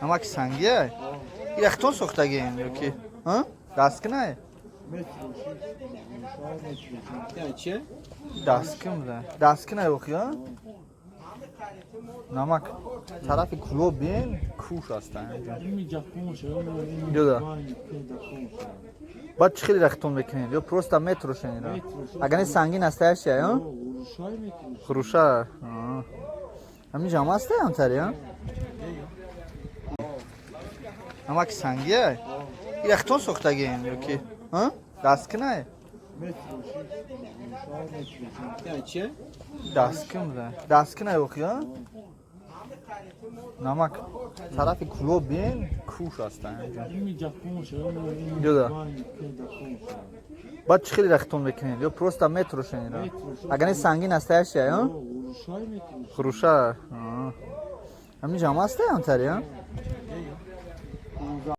Намак сангия? Ирахтон сохтагиен ёки? Дасткина? Дасткин да. Дасткина ёки? Намак тарафи клуб бин куш ҳастанд. Ёда. Баъд чӣ хеле рахтон мекунед? Ё просто метрошен ино? Агар не сангин ҳастаяш ё? Хруша. Ҳамин ҷама ҳаста ҳамтари ё? Намак сангия? Ирахтон сохтагиен ёки? Дасткина? Дасткин да. Дасткина ёки ё? Намак тарафи клуб бин куш ҳастанд. Ёда. Баъд чӣ хеле рахтон мекунед? Ё просто метрошен ино? Агар не сангин ҳастаяш ё? Хруша. Ҳамин ҷама ҳаста ҳамтари ё?